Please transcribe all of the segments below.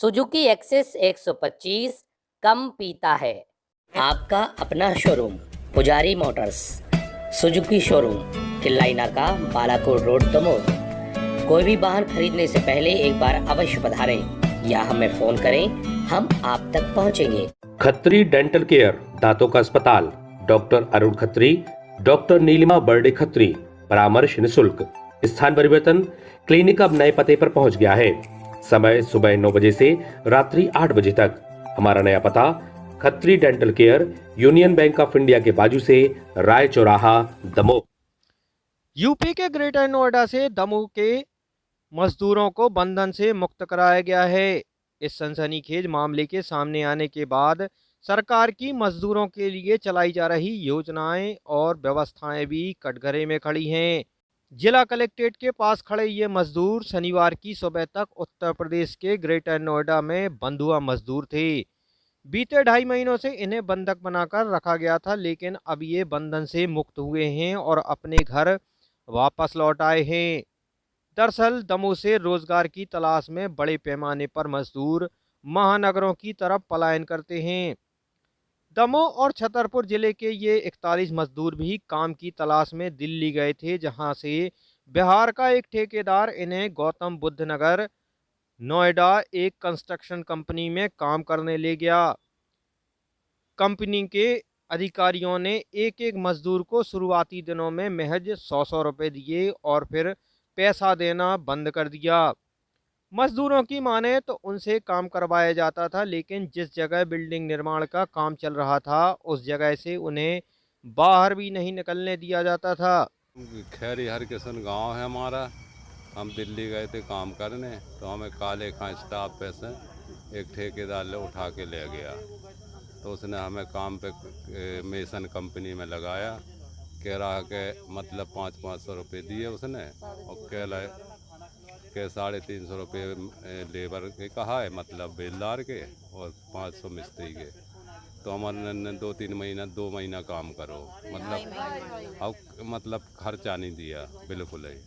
Suzuki access 125 कम पीता है। आपका अपना शोरूम पुजारी मोटर्स, सुजुकी शोरूम, किल्लाई नाका, बालाकोट रोड, दमोह। कोई भी वाहन खरीदने से पहले एक बार अवश्य पधारें या हमें फोन करें, हम आप तक पहुंचेंगे। खत्री डेंटल केयर, दांतों का अस्पताल, डॉक्टर अरुण खत्री, डॉक्टर नीलिमा बर्डे खत्री, परामर्श निःशुल्क। स्थान परिवर्तन, क्लिनिक अब नए पते पर पहुंच गया है। समय सुबह 9 बजे से रात्रि 8 बजे तक। हमारा नया पता, Khatri dental care, union bank of India के बाजू से, राय चौराहा, दमोह। यूपी के ग्रेटर नोएडा से दमोह के मजदूरों को बंधन से मुक्त कराया गया है। इस सनसनीखेज मामले के सामने आने के बाद सरकार की मजदूरों के लिए चलाई जा रही योजनाएं और व्यवस्थाएं भी कटघरे में खड़ी हैं। जिला कलेक्ट्रेट के पास खड़े ये मजदूर शनिवार की सुबह तक उत्तर प्रदेश के ग्रेटर नोएडा में बंधुआ मजदूर थे। बीते 2.5 महीनों से इन्हें बंधक बनाकर रखा गया था, लेकिन अब ये बंधन से मुक्त हुए हैं और अपने घर वापस लौट आए हैं। दरअसल दमोह से रोजगार की तलाश में बड़े पैमाने पर मजदूर महानगरों की तरफ पलायन करते हैं। दमोह और छतरपुर जिले के ये 41 मजदूर भी काम की तलाश में दिल्ली गए थे, जहां से बिहार का एक ठेकेदार इन्हें गौतम बुद्ध नगर नोएडा एक कंस्ट्रक्शन कंपनी में काम करने ले गया। कंपनी के अधिकारियों ने एक एक मजदूर को शुरुआती दिनों में महज 100 रुपए दिए और फिर पैसा देना बंद कर दिया। मजदूरों की माने तो उनसे काम करवाया जाता था, लेकिन जिस जगह बिल्डिंग निर्माण का काम चल रहा था उस जगह से उन्हें बाहर भी नहीं निकलने दिया जाता था। खैरी हरकिशन गांव है हमारा। हम दिल्ली गए थे काम करने, तो हमें काले खां स्टाफ पे से एक ठेकेदार ले उठा के ले गया। तो उसने हमें काम पे मेसन कंपनी में लगाया। कह रहा कि मतलब 500 रुपये दिए उसने, और कह रहा के 350 रुपये लेबर के कहा है, मतलब बेलदार के, और 500 मिस्त्री के। तो हमारे 2 महीना काम करो, मतलब खर्चा नहीं दिया बिल्कुल ही।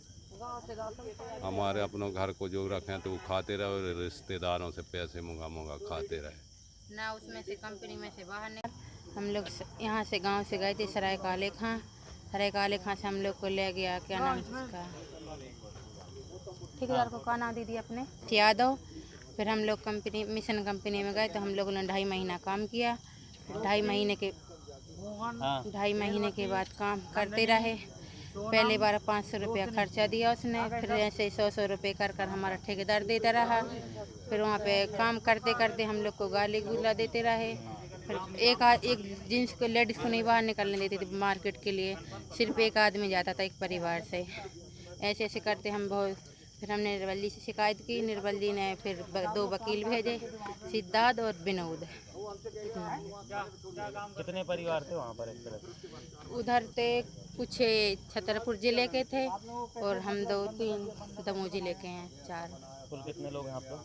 हमारे अपनों घर को जो रखें तो वो खाते रहे, और रिश्तेदारों से पैसे मुंगा खाते रहे ना। उसमें से कंपनी में से बाहर निकल, हम लोग यहाँ से गांव से गए थे सराय काले खां से हम लोग को ले गया, क्या नाम है उसका, ठेकेदार को क्या नाम दीदी अपने, यादव। फिर हम लोग मिशन कंपनी में गए, तो हम लोगों ने 2.5 महीना काम किया। 2.5 महीने के बाद काम करते रहे। पहले बार 500 रुपया खर्चा दिया उसने, फिर ऐसे 100 रुपये कर हमारा ठेकेदार देता रहा। फिर वहाँ पे काम करते करते हम लोग को गाली गुला देते रहे। फिर एक जेंट्स को, लेडीज़ को नहीं बाहर निकलने देते थे मार्केट के लिए, सिर्फ एक आदमी जाता था एक परिवार से। ऐसे ऐसे करते हम बहुत, फिर हमने निर्बल्ली से शिकायत की। निर्बल्ली ने फिर 2 वकील भेजे, सिद्धार्थ और विनोद। कितने परिवार थे वहाँ पर? एक तरह उधर थे कुछ छतरपुर जिले के थे, और हम 2-3 दमोह जिले के हैं, 4। कुल कितने लोग हैं आप लोग?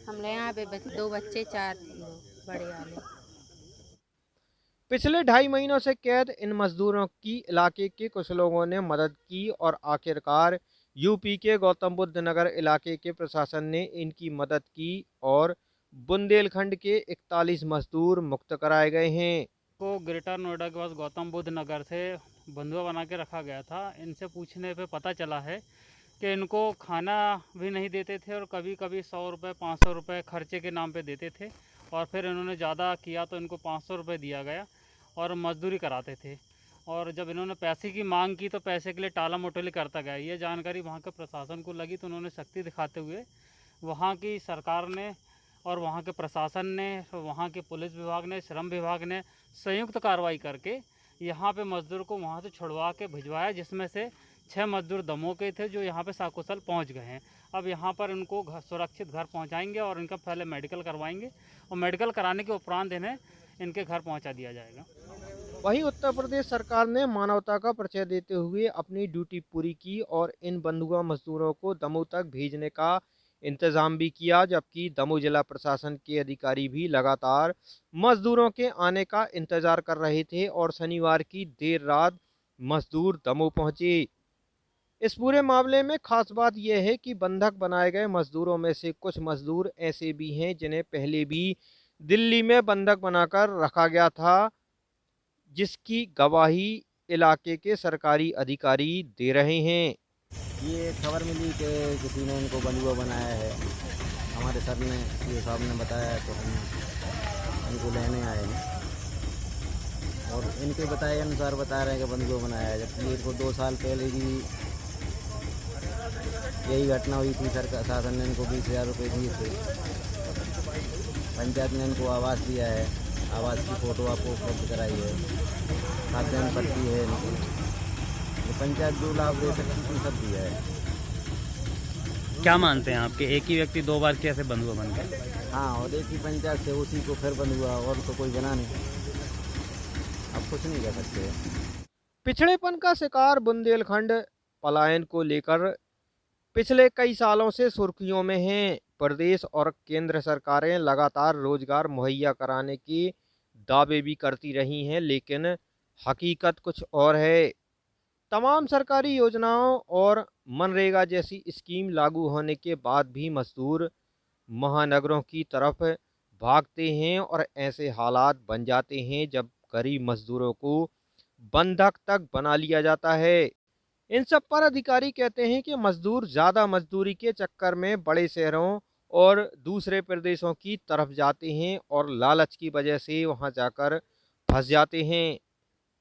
हम लोग यहाँ पे 2 बच्चे, 4 लोग बड़े वाले। पिछले 2.5 महीनों से कैद इन मजदूरों की इलाके के कुछ लोगों ने मदद की और आखिरकार यूपी के गौतम बुद्ध नगर इलाके के प्रशासन ने इनकी मदद की और बुंदेलखंड के 41 मजदूर मुक्त कराए गए हैं। को ग्रेटर नोएडा के पास गौतम बुद्ध नगर से बंधुआ बना के रखा गया था। इनसे पूछने पे पता चला है कि इनको खाना भी नहीं देते थे, और कभी कभी 100 रुपये 500 रुपये खर्चे के नाम पे देते थे, और फिर इन्होंने ज़्यादा किया तो इनको 500 रुपये दिया गया और मजदूरी कराते थे। और जब इन्होंने पैसे की मांग की तो पैसे के लिए टाला मटोली करता गया। ये जानकारी वहाँ के प्रशासन को लगी, तो उन्होंने सख्ती दिखाते हुए वहाँ की सरकार ने और वहाँ के प्रशासन ने, वहाँ के पुलिस विभाग ने, श्रम विभाग ने संयुक्त कार्रवाई करके यहाँ पे मजदूर को वहाँ से छुड़वा के भिजवाया, जिसमें से 6 मजदूर दमोह के थे जो यहाँ पे सकुशल पहुँच गए हैं। अब यहाँ पर उनको सुरक्षित घर पहुँचाएंगे और इनका पहले मेडिकल करवाएंगे, और मेडिकल कराने के उपरांत इन्हें इनके घर पहुँचा दिया जाएगा। वहीं उत्तर प्रदेश सरकार ने मानवता का परिचय देते हुए अपनी ड्यूटी पूरी की और इन बंधुआ मजदूरों को दमोह तक भेजने का इंतजाम भी किया, जबकि दमोह जिला प्रशासन के अधिकारी भी लगातार मजदूरों के आने का इंतजार कर रहे थे और शनिवार की देर रात मजदूर दमोह पहुंचे। इस पूरे मामले में खास बात यह है कि बंधक बनाए गए मजदूरों में से कुछ मजदूर ऐसे भी हैं जिन्हें पहले भी दिल्ली में बंधक बनाकर रखा गया था, जिसकी गवाही इलाके के सरकारी अधिकारी दे रहे हैं। ये खबर मिली कि किसी ने इनको बंधुआ बनाया है। हमारे सर ने, ये साहब ने बताया, तो हम इनको लेने आए हैं और इनके बताए अनुसार बता रहे हैं कि बंधुआ बनाया है, जबकि इनको 2 साल पहले भी यही घटना हुई थी। सरकार शासन ने इनको 20,000 रुपये दिए थे। पंचायत ने इनको आवास दिया है, आवास की फ़ोटो आपको उपलब्ध कराई है, खाद्यान्न पट्टी है इनकी, जो पंचायत 2 लाख दे सकती थी सब दिया है। क्या मानते हैं आपके एक ही व्यक्ति 2 बार कैसे बंधुआ बन गए? हाँ, और एक ही पंचायत से उसी को फिर बंधुआ, और तो कोई बना नहीं, अब कुछ नहीं कर सकते। पिछड़ेपन का शिकार बुंदेलखंड पलायन को लेकर पिछले कई सालों से सुर्खियों में हैं। प्रदेश और केंद्र सरकारें लगातार रोजगार मुहैया कराने के दावे भी करती रही हैं, लेकिन हकीकत कुछ और है। तमाम सरकारी योजनाओं और मनरेगा जैसी स्कीम लागू होने के बाद भी मजदूर महानगरों की तरफ भागते हैं और ऐसे हालात बन जाते हैं जब गरीब मजदूरों को बंधक तक बना लिया जाता है। इन सब पर अधिकारी कहते हैं कि मजदूर ज़्यादा मजदूरी के चक्कर में बड़े शहरों और दूसरे प्रदेशों की तरफ जाते हैं और लालच की वजह से वहां जाकर फंस जाते हैं।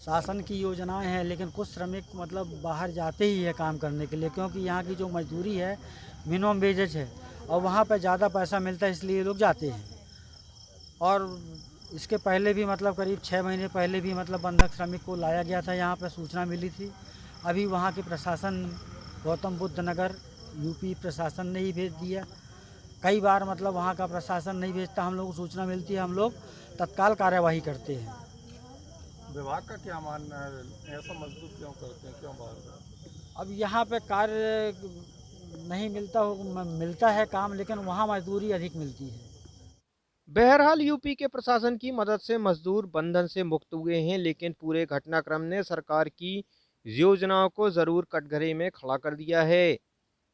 शासन की योजनाएं हैं, लेकिन कुछ श्रमिक मतलब बाहर जाते ही है काम करने के लिए, क्योंकि यहाँ की जो मजदूरी है मिनिमम वेजेज है और वहाँ पर ज़्यादा पैसा मिलता है, इसलिए लोग जाते हैं। और इसके पहले भी मतलब करीब 6 महीने पहले भी मतलब बंधक श्रमिक को लाया गया था, यहाँ पर सूचना मिली थी। अभी वहाँ के प्रशासन, गौतम बुद्ध नगर यूपी प्रशासन ने ही भेज दिया। कई बार मतलब वहाँ का प्रशासन नहीं भेजता, हम लोग को सूचना मिलती है, हम लोग तत्काल कार्यवाही करते हैं। विभाग का क्या मानना है, ऐसा मजदूर क्यों करते हैं, क्यों बाहर? अब यहाँ पे कार्य नहीं मिलता हो, मिलता है काम, लेकिन वहाँ मजदूरी अधिक मिलती है। बहरहाल यूपी के प्रशासन की मदद से मजदूर बंधन से मुक्त हुए हैं, लेकिन पूरे घटनाक्रम ने सरकार की योजनाओं को ज़रूर कटघरे में खड़ा कर दिया है।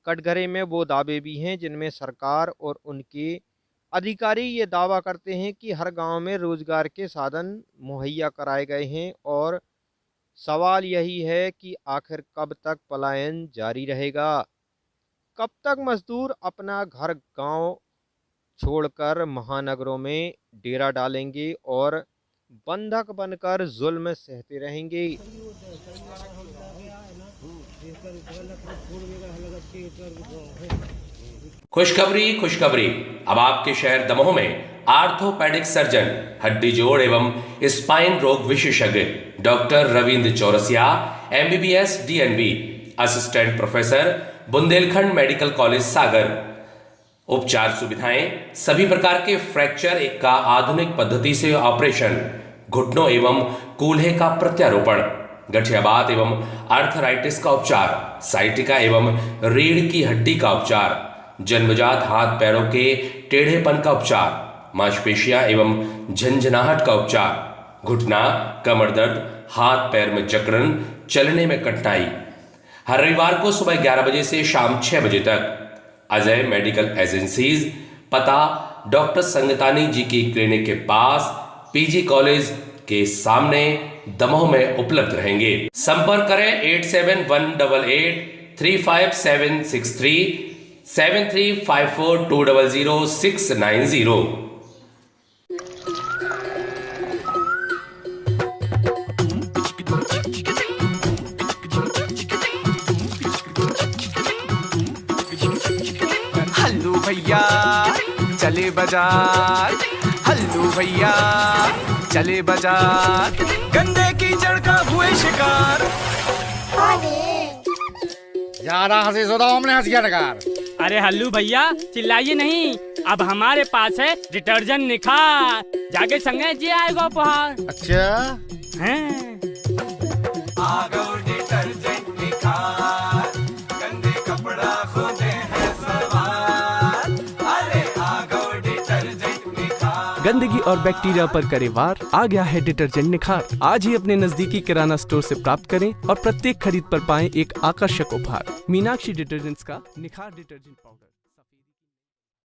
कटघरे में वो दावे भी हैं जिनमें सरकार और उनके अधिकारी ये दावा करते हैं कि हर गांव में रोजगार के साधन मुहैया कराए गए हैं, और सवाल यही है कि आखिर कब तक पलायन जारी रहेगा, कब तक मजदूर अपना घर गांव छोड़कर महानगरों में डेरा डालेंगे और बंधक बनकर जुल्म सहते रहेंगे। खुशखबरी अब आपके शहर दमोह में आर्थोपेडिक सर्जन, हड्डी जोड़ एवं स्पाइन रोग विशेषज्ञ doctor Ravindra Chaurasia MBBS DNB, assistant professor, Bundelkhand medical college Sagar. उपचार सुविधाएं, सभी प्रकार के फ्रैक्चर का आधुनिक पद्धति से ऑपरेशन, घुटनों एवं कूल्हे का प्रत्यारोपण, गठियाबात एवं आर्थराइटिस का उपचार, साइटिका एवं रीढ़ की हड्डी का उपचार, जन्मजात हाथ पैरों के टेढ़ेपन का उपचार, मांसपेशियां एवं झंझनाहट का उपचार, घुटना, कमर दर्द, हाथ पैर में जकड़न, चलने में कठिनाई। हर रविवार को सुबह 11 बजे से शाम 6 बजे तक अजय मेडिकल एजेंसीज, पता डॉक्टर संगतानी जी की क्लिनिक के पास PG कॉलेज के सामने दमोह में उपलब्ध रहेंगे। संपर्क करें 8718835763, 7354200690। हल्लू भैया चले बाजार, हल्लू भैया चले बाजार, गंदे कीचड़ का हुए शिकार। ज्यादा हंसी सुधा, हमने हंस गया नकार। अरे हल्लू भैया चिल्लाइए नहीं, अब हमारे पास है डिटर्जेंट निखार, जाके संगे जी आएगा उपहार। अच्छा हैं? आ गो डिटर्जेंट निखार, गंदे कपड़ा खोदे हैं सवार। अरे आ गो डिटर्जेंट निखार। गंदगी और बैक्टीरिया पर करे वार। आ गया है डिटर्जेंट निखार। आज ही अपने नजदीकी किराना स्टोर से प्राप्त करें और प्रत्येक खरीद पर पाएं एक आकर्षक उपहार। मीनाक्षी डिटर्जेंट्स का निखार डिटर्जेंट पाउडर।